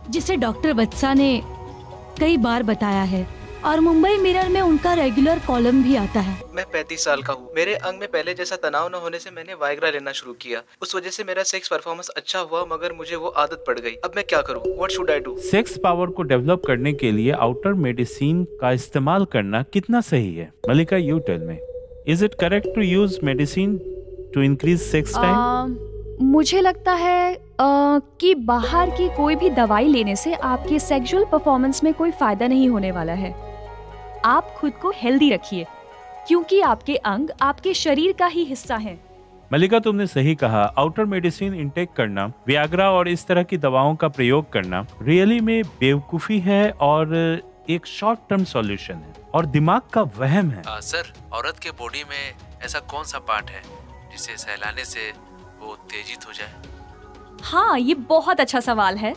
जिसे डॉक्टर वत्सा ने कई बार बताया है और मुंबई मिरर में उनका रेगुलर कॉलम भी आता है। मैं 35 साल का हूँ। मेरे अंग में पहले जैसा तनाव न होने से मैंने वाइग्रा लेना शुरू किया। उस वजह से मेरा सेक्स परफॉर्मेंस अच्छा हुआ, मगर मुझे वो आदत पड़ गई। अब मैं क्या करूँ? What should I do? Sex power को डेवलप करने के लिए आउटर मेडिसिन का इस्तेमाल करना कितना सही है? Mallika, you tell me, is it correct to use medicine to increase sex time? मुझे लगता है कि बाहर की कोई भी दवाई लेने से आपके सेक्सुअल परफॉर्मेंस में कोई फायदा नहीं होने वाला है। आप खुद को हेल्दी रखिए, क्योंकि आपके अंग आपके शरीर का ही हिस्सा है। मलिका, तुमने सही कहा। आउटर मेडिसिन इंटेक करना, वियाग्रा और इस तरह की दवाओं का प्रयोग करना रियली में बेवकूफी है और एक शॉर्ट टर्म सॉल्यूशन है और दिमाग का वहम है। सर, औरत के बॉडी में ऐसा कौन सा पार्ट है जिसे सहलाने से वो उत्तेजित हो जाए? हाँ, ये बहुत अच्छा सवाल है,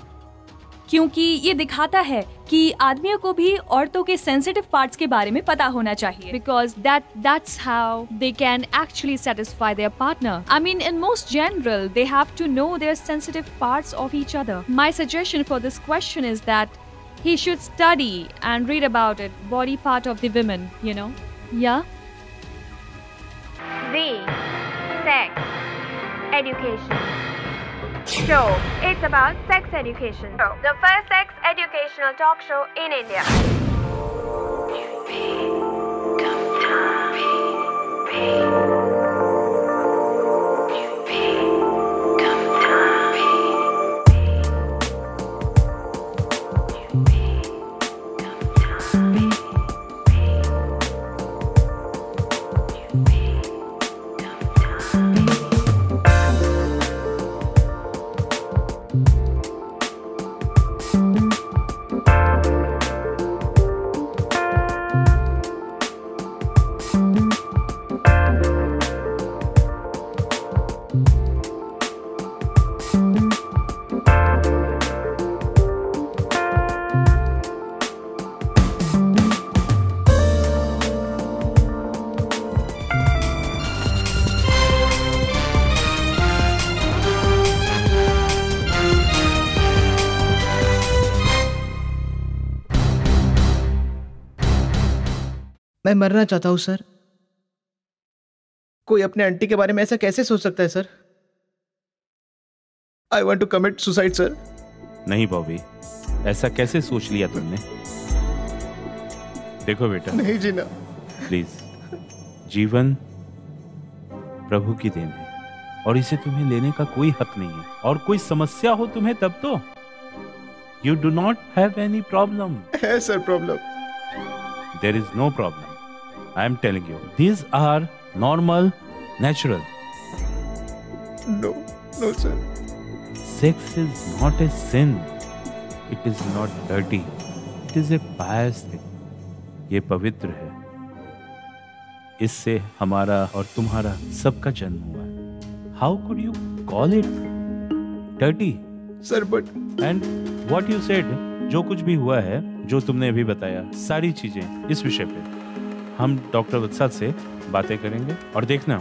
क्योंकि ये दिखाता है कि आदमियों को भी औरतों के सेंसिटिव पार्ट्स के बारे में पता होना चाहिए, because that's how they can actually satisfy their partner. I mean, in most general, they have to know their sensitive parts of each other. My suggestion for this question is that he should study and read about it, body part of the women, you know. Yeah. The sex education show. It's about sex education. The first sex educational talk show in India. मैं मरना चाहता हूँ sir. कोई अपने aunty के बारे में ऐसा कैसे सोच सकता है sir? I want to commit suicide sir. नहीं बॉबी, ऐसा कैसे सोच लिया तुमने? देखो बेटा, नहीं जीना प्लीज। जीवन प्रभु की देन है और इसे तुम्हें लेने का कोई हक नहीं है। और कोई समस्या हो तुम्हें तब तो you do not have any problem. है sir problem. There is no problem. I am telling you, these are normal, natural. No, sir. Sex is not a sin. It is not dirty. It is a pious thing. ये पवित्र है। इससे हमारा और तुम्हारा सबका जन्म हुआ है। How could you call it dirty? Sir, but and what you said, जो कुछ भी हुआ है, जो तुमने अभी बताया, सारी चीजें इस विषय पे हम डॉक्टर वत्सा से बातें करेंगे और देखना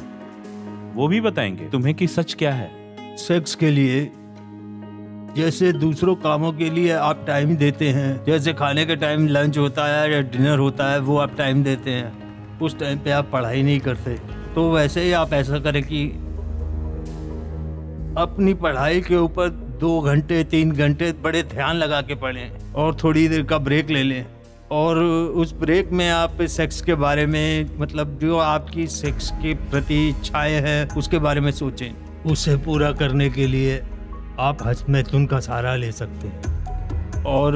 वो भी बताएंगे तुम्हें कि सच क्या है। सेक्स के लिए जैसे दूसरों कामों के लिए आप टाइम देते हैं, जैसे खाने के टाइम लंच होता है या डिनर होता है वो आप टाइम देते हैं, उस टाइम पे आप पढ़ाई नहीं करते, तो वैसे ही आप ऐसा करें कि अपनी पढ़ाई के ऊपर 2 घंटे 3 घंटे बड़े ध्यान लगा के पढ़ें और थोड़ी देर का ब्रेक ले लें और उस ब्रेक में आप सेक्स के बारे में, मतलब जो आपकी सेक्स के प्रति इच्छाएं हैं उसके बारे में सोचें। उसे पूरा करने के लिए आप हज मैथुन का सहारा ले सकते हैं और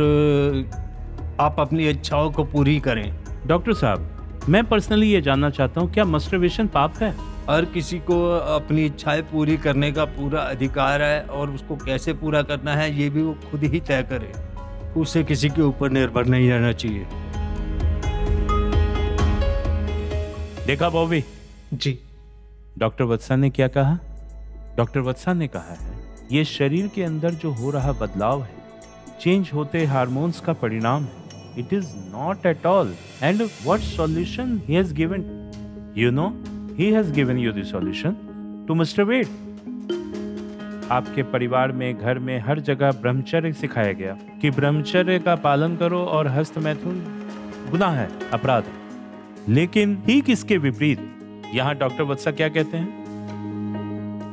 आप अपनी इच्छाओं को पूरी करें। डॉक्टर साहब, मैं पर्सनली ये जानना चाहता हूँ, क्या मस्टरबेशन पाप है? हर किसी को अपनी इच्छाएं पूरी करने का पूरा अधिकार है और उसको कैसे पूरा करना है ये भी वो खुद ही तय करे। उसे किसी के ऊपर निर्भर नहीं रहना चाहिए। देखा बॉबी जी, डॉक्टर वत्सा ने क्या कहा? डॉक्टर वत्सा ने कहा है ये शरीर के अंदर जो हो रहा बदलाव है, चेंज होते हार्मोन्स का परिणाम है। It is not at all. And what solution he has given? You know, he has given you the solution to masturbate. आपके परिवार में, घर में, हर जगह ब्रह्मचर्य सिखाया गया कि ब्रह्मचर्य का पालन करो और हस्त मैथुन गुनाह है, अपराध है। लेकिन ठीक इसके विपरीत यहाँ डॉक्टर वत्सा क्या कहते हैं?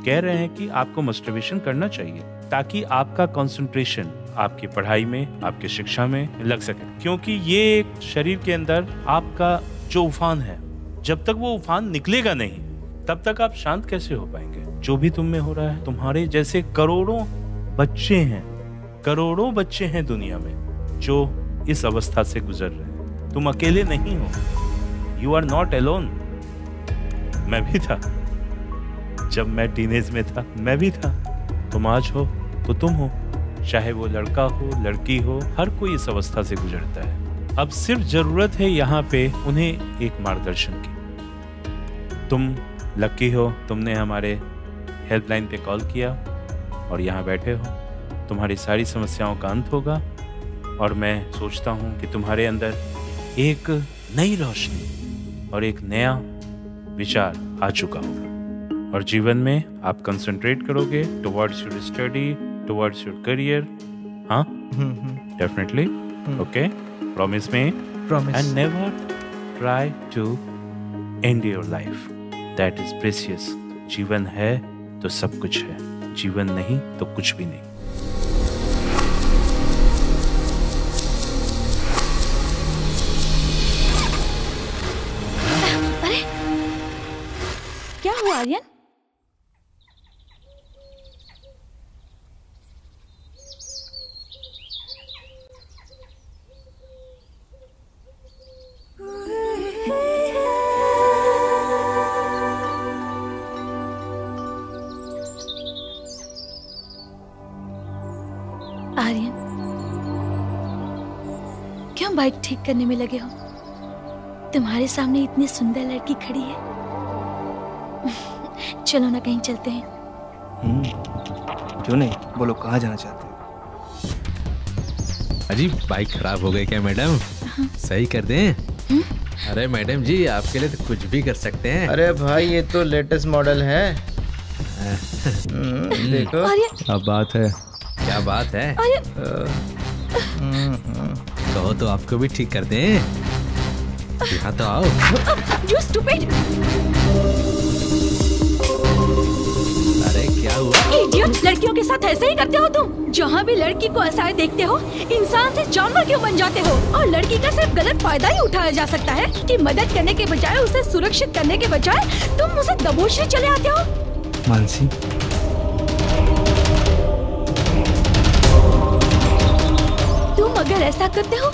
कह रहे हैं कि आपको मस्टरबेशन करना चाहिए ताकि आपका कंसंट्रेशन आपकी पढ़ाई में, आपकी शिक्षा में लग सके, क्योंकि ये एक शरीर के अंदर आपका जो उफान है, जब तक वो उफान निकलेगा नहीं तब तक आप शांत कैसे हो पाएंगे? जो भी तुम में हो रहा है, तुम्हारे जैसे करोड़ों बच्चे हैं दुनिया में जो इस अवस्था से गुजर रहे हैं। तुम अकेले नहीं हो, यू आर नॉट अलोन। मैं भी था, जब मैं टीनेज में था मैं भी था। तुम आज हो तो तुम हो, चाहे वो लड़का हो, लड़की हो, हर कोई इस अवस्था से गुजरता है। अब सिर्फ जरूरत है यहाँ पे उन्हें एक मार्गदर्शन की। तुम लकी हो, तुमने हमारे हेल्पलाइन पे कॉल किया और यहाँ बैठे हो। तुम्हारी सारी समस्याओं का अंत होगा और मैं सोचता हूँ कि तुम्हारे अंदर एक नई रोशनी और एक नया विचार आ चुका होगा और जीवन में आप कंसंट्रेट करोगे towards your study, towards your career. हाँ, definitely. Okay, promise me? Promise. And never try to end your life, that is precious. जीवन है तो सब कुछ है, जीवन नहीं तो कुछ भी नहीं। अरे क्या हुआ आर्यन? आर्यन, क्यों बाइक ठीक करने में लगे हो? तुम्हारे सामने इतनी सुंदर लड़की खड़ी है। चलो ना कहीं चलते हैं। क्यों नहीं, बोलो कहाँ जाना चाहते हो? अजी बाइक खराब हो गई क्या मैडम? सही कर दें? अरे मैडम जी, आपके लिए तो कुछ भी कर सकते हैं। अरे भाई, ये तो लेटेस्ट मॉडल है। देखो। अब बात है। क्या बात है? कहो तो आपको भी ठीक कर दें। यहाँ तो आओ। You stupid! अरे क्या हुआ? Idiot! लड़कियों के साथ ऐसे ही करते हो तुम? जहाँ भी लड़की को असहाय देखते हो, इंसान से जानवर क्यों बन जाते हो? और लड़की का सिर्फ गलत फायदा ही उठाया जा सकता है कि मदद करने के बजाय, उसे सुरक्षित करने के बजाय तुम उसे दबोचने चले आते हो। मानसी, तुम अगर ऐसा करते हो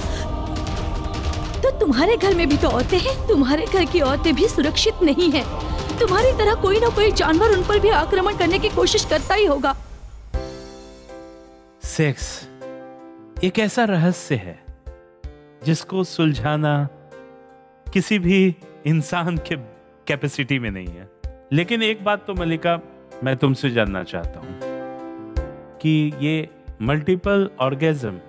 तो तुम्हारे घर में भी तो औरतें हैं। तुम्हारे घर की औरतें भी सुरक्षित नहीं हैं। तुम्हारी तरह कोई ना कोई जानवर उन पर भी आक्रमण करने की कोशिश करता ही होगा। सेक्स एक ऐसा रहस्य है जिसको सुलझाना किसी भी इंसान के कैपेसिटी में नहीं है। लेकिन एक बात तो मल्लिका, मैं तुमसे जानना चाहता हूं कि ये मल्टीपल ऑर्गेज्म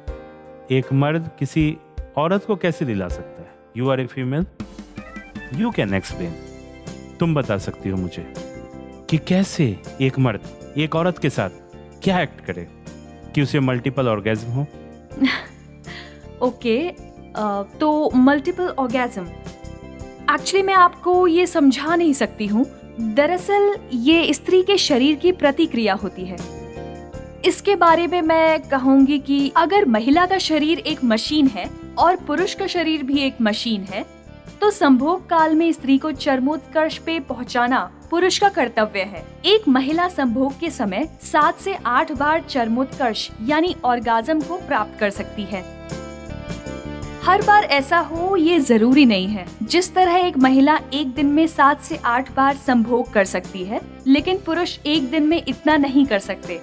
एक मर्द किसी औरत को कैसे दिला सकता है? You are a female, you can explain. तुम बता सकती हो मुझे कि कैसे एक मर्द एक औरत के साथ क्या एक्ट करे कि उसे मल्टीपल ऑर्गेज्म हो? ओके, तो मल्टीपल ऑर्गेज्म एक्चुअली मैं आपको ये समझा नहीं सकती हूँ। दरअसल ये स्त्री के शरीर की प्रतिक्रिया होती है। इसके बारे में मैं कहूंगी कि अगर महिला का शरीर एक मशीन है और पुरुष का शरीर भी एक मशीन है, तो संभोग काल में स्त्री को चरमोत्कर्ष पे पहुंचाना पुरुष का कर्तव्य है। एक महिला संभोग के समय 7 से 8 बार चरमोत्कर्ष यानी ऑर्गाज्म को प्राप्त कर सकती है। हर बार ऐसा हो ये जरूरी नहीं है। जिस तरह एक महिला एक दिन में 7 से 8 बार संभोग कर सकती है, लेकिन पुरुष एक दिन में इतना नहीं कर सकते।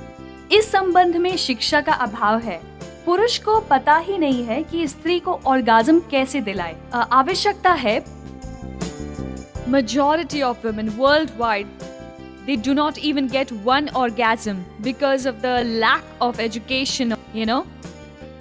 इस संबंध में शिक्षा का अभाव है। पुरुष को पता ही नहीं है कि स्त्री को ऑर्गाज्म कैसे दिलाए। आवश्यकता है। Majority of women worldwide, they do not even get one orgasm because of the lack of education, you know?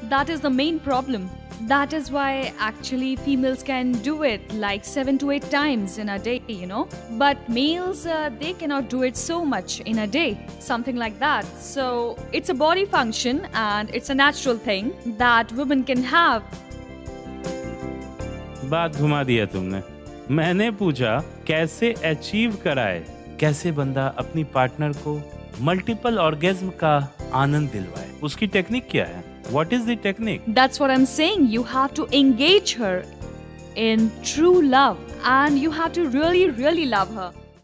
That is the main problem. That is why actually females can do it like 7 to 8 times in a day, you know. But males, they cannot do it so much in a day, something like that. So it's a body function and it's a natural thing that women can have. बात घुमा दिया तुमने। मैंने पूछा कैसे achieve कराए, कैसे बंदा अपनी पार्टनर को मल्टीपल ऑर्गेज्म का आनंद दिलवाए, उसकी टेक्निक क्या है? What is the technique? That's what I'm saying. You have to engage her in true love and you have to really, really love her.